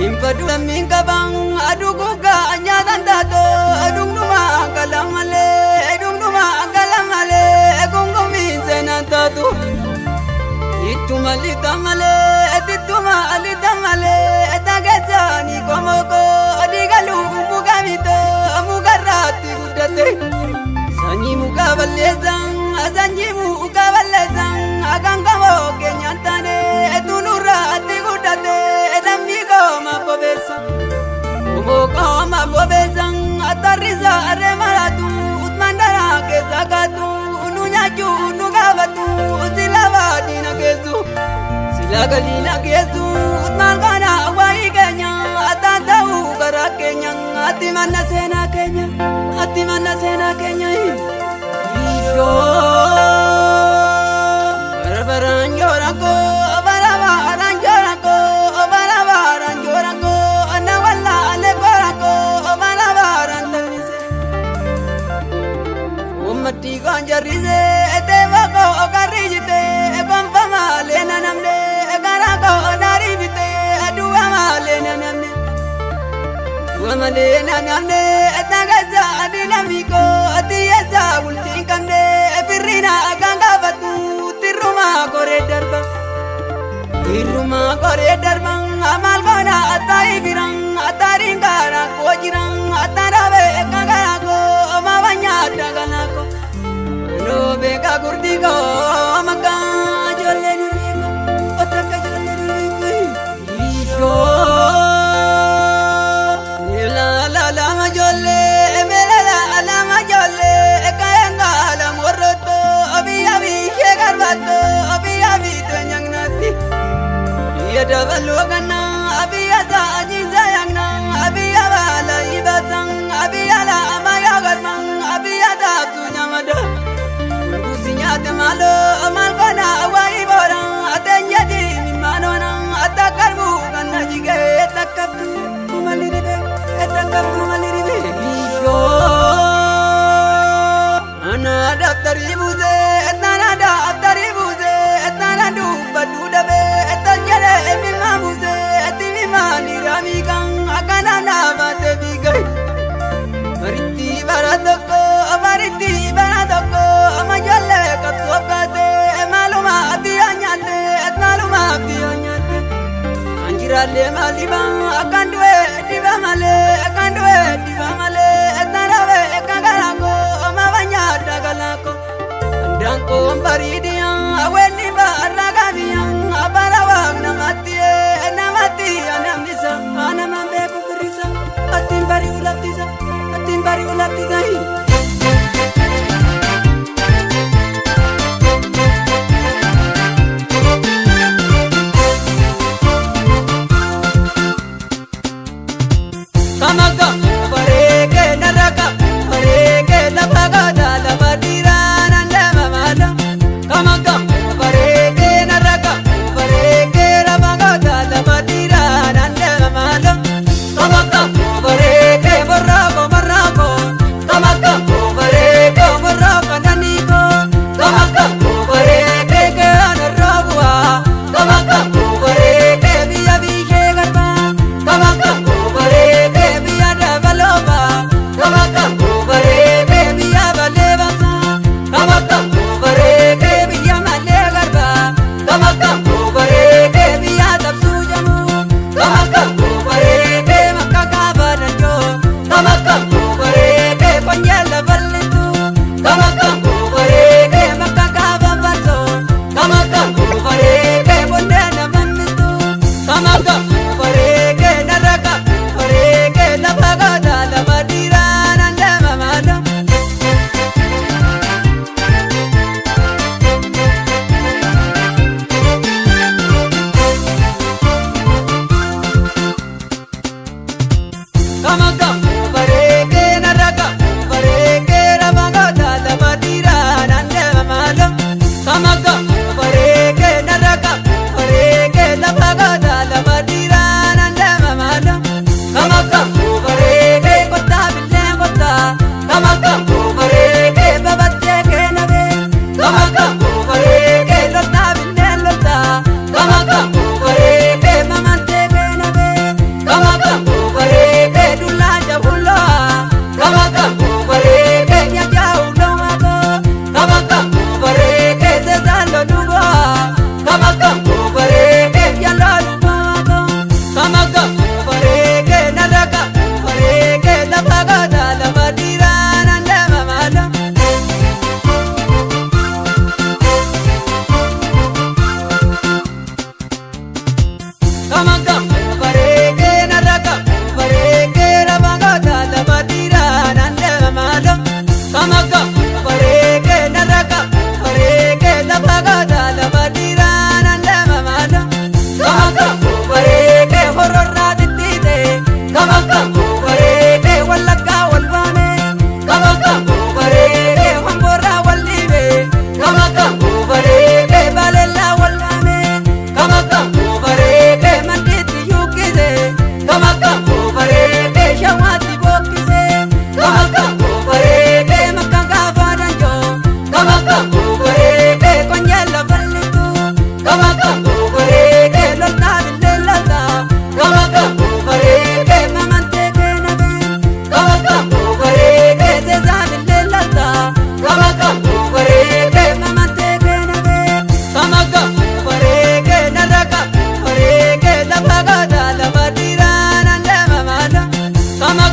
Impadu minga bang adugu ga anyatan dato adunguma angalamale gungumi senantatu ituma litamale etagezani komoko adigalu mugamito mugarati gudate sanyi mukabalezang agangamo kenyantane etunura atigudate edamigo mapobesa umoko mapobezang atariza aremaratu utmandara kezagatu ununyaju nugabatu usilabadina kezu silagalina kezu utmangana wai kenya atantau garakenya atimana sena kenya isho barabaran yorako anawala alekorako barabaran talmise ummati ganjarize etevako ogarijite kompama lena namne garako naribite aduwa malena namne etagaza adinamiko atiyeza ultinkamne firina agangabatu tiruma kore darba amal gona atai birang ataringara kojirang atarabe kagarako amawanya daganako no bega gurdigo maka jolle nuriko otaka jolle nuriko isho la ma jolle la jolle kayanga la moroto abi shegarbato abi tenyangnati yada balogana abi aza ajiza yangna abi abala ibatang abi ala amaya garmang abi ada tunyamada usinya temalo amal kona awai borang atenjadi mimanona atakarbu kana jige takabtu maliribe isho ana daftari buze etana dubadu dabe etanjere emimabuze etimimani ramigang akana nabate bigai mariti baradoko amajalle kapsokate emaluma abiyanyate anjirale malibang akandwe divamale etanawe kagalako amawanya dagalako andangko ambaridia aweni baragabiya abarawag namati anamisa anamambe kukurisa atimbari ulaptiza Kamaga bareke naraka bareke labagada labadira nanda mamala kamaga bareke naraka bareke labagada labadira nanda mamala kamaga bareke barako kamaga barako naniko kamaga bareke anarabwa kamaga bareke biya garba kamaga bareke biya daba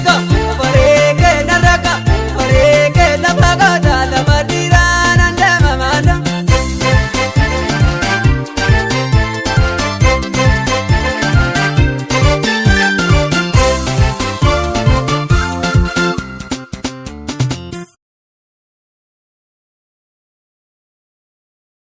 Ega